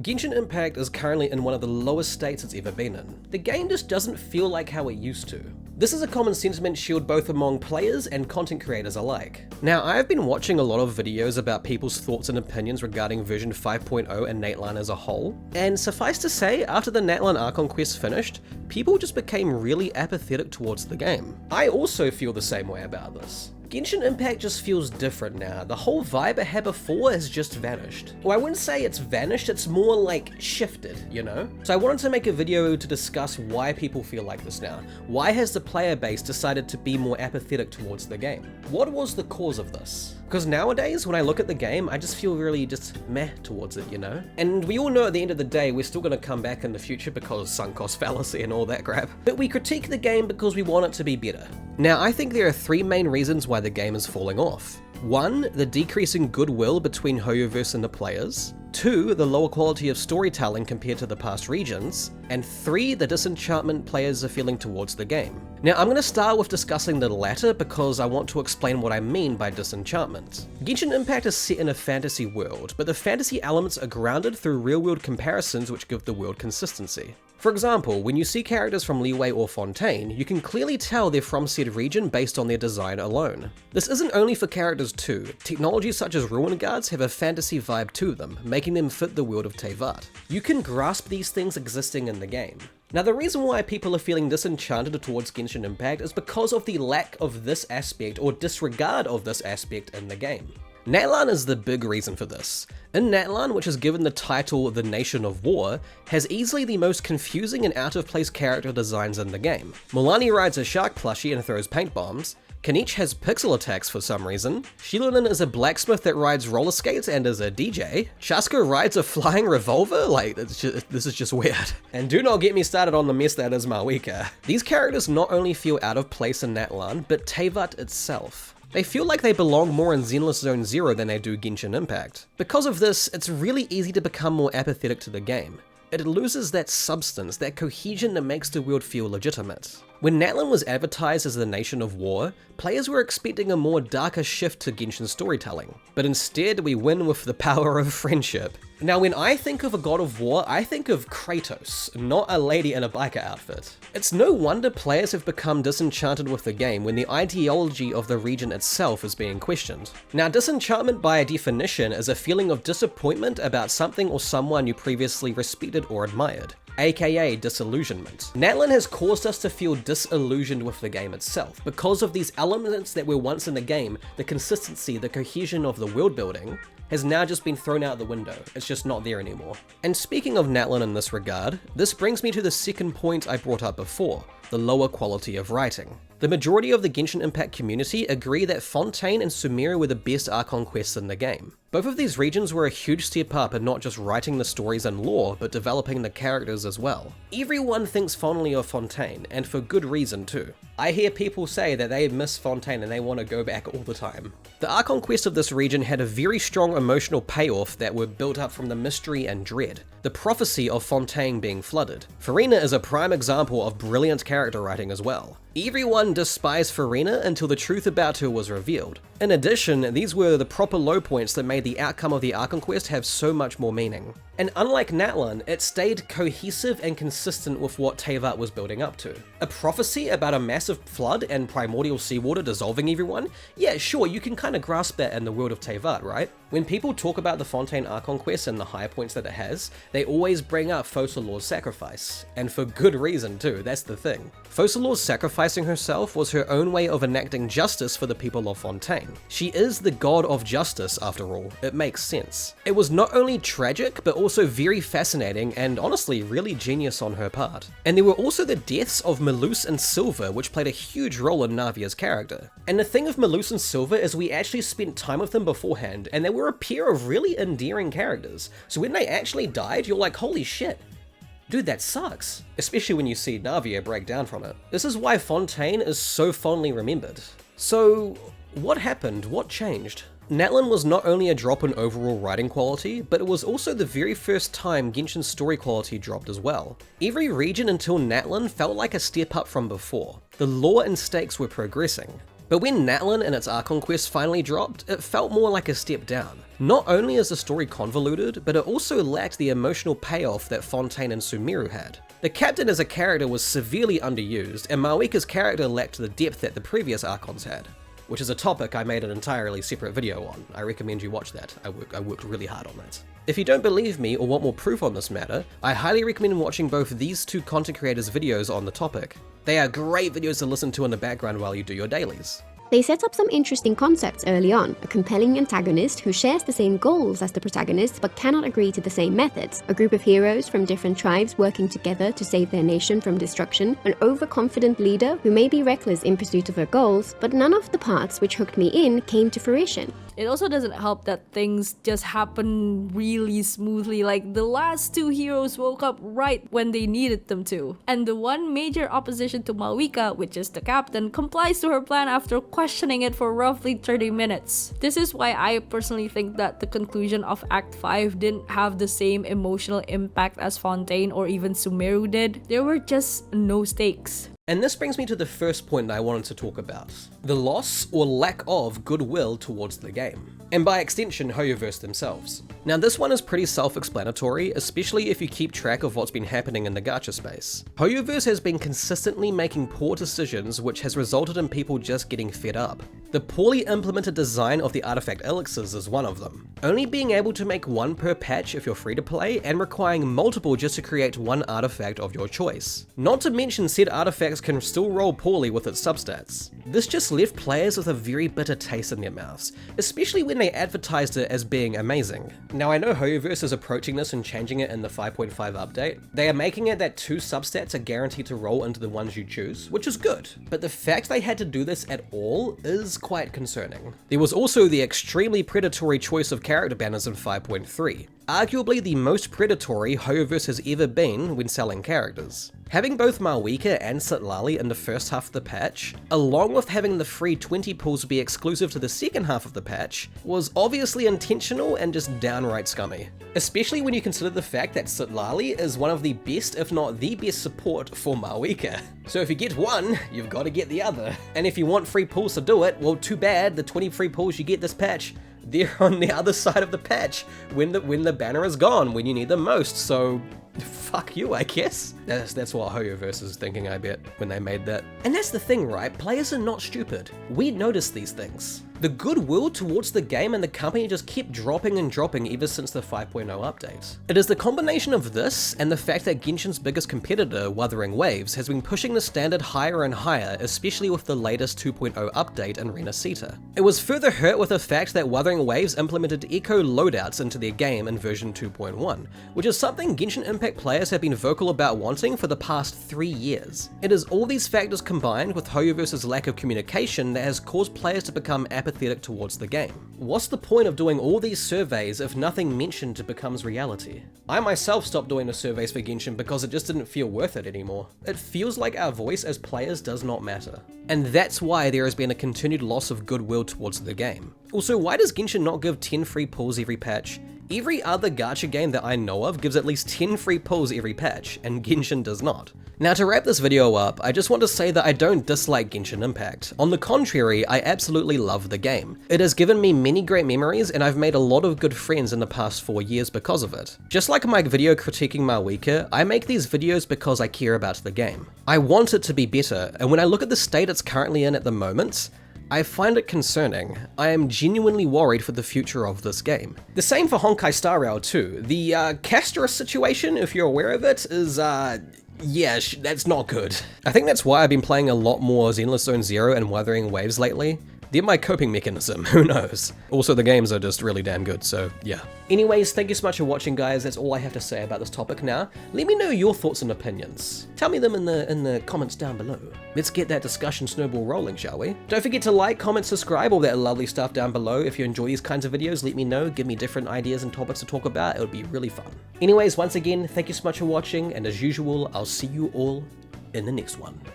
Genshin Impact is currently in one of the lowest states it's ever been in. The game just doesn't feel like how it used to. This is a common sentiment shared both among players and content creators alike. Now, I have been watching a lot of videos about people's thoughts and opinions regarding version 5.0 and Natlan as a whole, and suffice to say, after the Natlan Archon quest finished, people just became really apathetic towards the game. I also feel the same way about this. Genshin Impact just feels different now. The whole vibe it had before has just vanished. Well, I wouldn't say it's vanished, it's more like shifted, you know? So I wanted to make a video to discuss why people feel like this now. Why has the player base decided to be more apathetic towards the game? What was the cause of this? Because nowadays, when I look at the game, I just feel really just meh towards it, you know? And we all know at the end of the day, we're still gonna come back in the future because sunk cost fallacy and all that crap. But we critique the game because we want it to be better. Now, I think there are three main reasons why the game is falling off. 1, the decreasing goodwill between Hoyoverse and the players. 2, the lower quality of storytelling compared to the past regions. And 3, the disenchantment players are feeling towards the game. Now, I'm going to start with discussing the latter because I want to explain what I mean by disenchantment. Genshin Impact is set in a fantasy world, but the fantasy elements are grounded through real-world comparisons which give the world consistency. For example, when you see characters from Liyue or Fontaine, you can clearly tell they're from said region based on their design alone. This isn't only for characters too. Technologies such as Ruin Guards have a fantasy vibe to them, making them fit the world of Teyvat. You can grasp these things existing in the game. Now, the reason why people are feeling disenchanted towards Genshin Impact is because of the lack of this aspect or disregard of this aspect in the game. Natlan is the big reason for this. In Natlan, which is given the title The Nation of War, has easily the most confusing and out-of-place character designs in the game. Mulanni rides a shark plushie and throws paint bombs. Kaniche has pixel attacks for some reason. Shilonen is a blacksmith that rides roller skates and is a DJ. Shasko rides a flying revolver? Like, this is just weird. And do not get me started on the mess that is Malwika. These characters not only feel out of place in Natlan, but Teyvat itself. They feel like they belong more in Zenless Zone Zero than they do Genshin Impact. Because of this, it's really easy to become more apathetic to the game. It loses that substance, that cohesion that makes the world feel legitimate. When Natlan was advertised as the Nation of War, players were expecting a more darker shift to Genshin storytelling, but instead we win with the power of friendship. Now, when I think of a god of war, I think of Kratos, not a lady in a biker outfit. It's no wonder players have become disenchanted with the game when the ideology of the region itself is being questioned. Now, disenchantment by definition is a feeling of disappointment about something or someone you previously respected or admired, aka disillusionment. Natlan has caused us to feel disillusioned with the game itself. Because of these elements that were once in the game, the consistency, the cohesion of the world building, has now just been thrown out the window. It's just not there anymore. And speaking of Natlan in this regard, this brings me to the second point I brought up before, the lower quality of writing. The majority of the Genshin Impact community agree that Fontaine and Sumeru were the best Archon quests in the game. Both of these regions were a huge step up in not just writing the stories and lore, but developing the characters as well. Everyone thinks fondly of Fontaine, and for good reason too. I hear people say that they miss Fontaine and they want to go back all the time. The Archon quest of this region had a very strong emotional payoff that were built up from the mystery and dread. The prophecy of Fontaine being flooded. Farina is a prime example of brilliant character writing as well. Everyone despised Farina until the truth about her was revealed. In addition, these were the proper low points that made the outcome of the Archon quest have so much more meaning. And unlike Natlan, it stayed cohesive and consistent with what Teyvat was building up to. A prophecy about a massive flood and primordial seawater dissolving everyone? Yeah, sure, you can kind of grasp that in the world of Teyvat, right? When people talk about the Fontaine Archon quest and the high points that it has, they always bring up Focalor's sacrifice. And for good reason too, that's the thing. Focalor's sacrificing herself was her own way of enacting justice for the people of Fontaine. She is the god of justice after all, it makes sense. It was not only tragic, but also very fascinating and honestly really genius on her part. And there were also the deaths of Melus and Silva, which played a huge role in Navia's character. And the thing with Melus and Silva is we actually spent time with them beforehand, and they were a pair of really endearing characters. So when they actually died, you're like, holy shit. Dude, that sucks. Especially when you see Navia break down from it. This is why Fontaine is so fondly remembered. So, what happened? What changed? Natlan was not only a drop in overall writing quality, but it was also the very first time Genshin's story quality dropped as well. Every region until Natlan felt like a step up from before. The lore and stakes were progressing. But when Natlan and its Archon quest finally dropped, it felt more like a step down. Not only is the story convoluted, but it also lacked the emotional payoff that Fontaine and Sumeru had. The captain as a character was severely underused, and Mawika's character lacked the depth that the previous Archons had, which is a topic I made an entirely separate video on. I recommend you watch that. I worked really hard on that. If you don't believe me or want more proof on this matter, I highly recommend watching both these two content creators' videos on the topic. They are great videos to listen to in the background while you do your dailies. They set up some interesting concepts early on: a compelling antagonist who shares the same goals as the protagonist but cannot agree to the same methods, a group of heroes from different tribes working together to save their nation from destruction, an overconfident leader who may be reckless in pursuit of her goals, but none of the parts which hooked me in came to fruition. It also doesn't help that things just happen really smoothly, like the last two heroes woke up right when they needed them to. And the one major opposition to Mawika, which is the captain, complies to her plan after questioning it for roughly 30 minutes. This is why I personally think that the conclusion of Act 5 didn't have the same emotional impact as Fontaine or even Sumeru did. There were just no stakes. And this brings me to the first point that I wanted to talk about: the loss or lack of goodwill towards the game, and by extension Hoyoverse themselves. Now this one is pretty self-explanatory, especially if you keep track of what's been happening in the gacha space. Hoyoverse has been consistently making poor decisions, which has resulted in people just getting fed up. The poorly implemented design of the artifact elixirs is one of them. Only being able to make one per patch if you're free to play, and requiring multiple just to create one artifact of your choice. Not to mention said artifacts can still roll poorly with its substats. This just left players with a very bitter taste in their mouths, especially when they advertised it as being amazing. Now I know Hoyoverse is approaching this and changing it in the 5.5 update. They are making it that 2 substats are guaranteed to roll into the ones you choose, which is good, but the fact they had to do this at all is quite concerning. There was also the extremely predatory choice of character banners in 5.3. Arguably the most predatory Hoyoverse has ever been when selling characters. Having both Mawika and Citlali in the first half of the patch, along with having the free 20 pulls be exclusive to the second half of the patch, was obviously intentional and just downright scummy. Especially when you consider the fact that Citlali is one of the best, if not the best support for Mawika. So if you get one, you've got to get the other. And if you want free pulls to do it, well too bad, the 20 free pulls you get this patch, they're on the other side of the patch when the banner is gone, when you need them most, so fuck you, I guess. That's what Hoyoverse is thinking, I bet, when they made that. And that's the thing, right? Players are not stupid. We notice these things. The goodwill towards the game and the company just kept dropping and dropping ever since the 5.0 update. It is the combination of this and the fact that Genshin's biggest competitor, Wuthering Waves, has been pushing the standard higher and higher, especially with the latest 2.0 update in Renacita. It was further hurt with the fact that Wuthering Waves implemented eco loadouts into their game in version 2.1, which is something Genshin Impact players have been vocal about wanting for the past 3 years. It is all these factors combined with Hoyoverse's lack of communication that has caused players to become apathetic towards the game. What's the point of doing all these surveys if nothing mentioned becomes reality? I myself stopped doing the surveys for Genshin because it just didn't feel worth it anymore. It feels like our voice as players does not matter. And that's why there has been a continued loss of goodwill towards the game. Also, why does Genshin not give 10 free pulls every patch? Every other gacha game that I know of gives at least 10 free pulls every patch, and Genshin does not. Now to wrap this video up, I just want to say that I don't dislike Genshin Impact. On the contrary, I absolutely love the game. It has given me many great memories, and I've made a lot of good friends in the past 4 years because of it. Just like my video critiquing Mawika, I make these videos because I care about the game. I want it to be better, and when I look at the state it's currently in at the moment, I find it concerning. I am genuinely worried for the future of this game. The same for Honkai Star Rail too. The Castorus situation, if you're aware of it, is yeah, that's not good. I think that's why I've been playing a lot more Zenless Zone Zero and Wuthering Waves lately. They're my coping mechanism, who knows? Also, the games are just really damn good, so yeah. Anyways, thank you so much for watching, guys. That's all I have to say about this topic now. Let me know your thoughts and opinions. Tell me them in the comments down below. Let's get that discussion snowball rolling, shall we? Don't forget to like, comment, subscribe, all that lovely stuff down below. If you enjoy these kinds of videos, let me know. Give me different ideas and topics to talk about. It would be really fun. Anyways, once again, thank you so much for watching, and as usual, I'll see you all in the next one.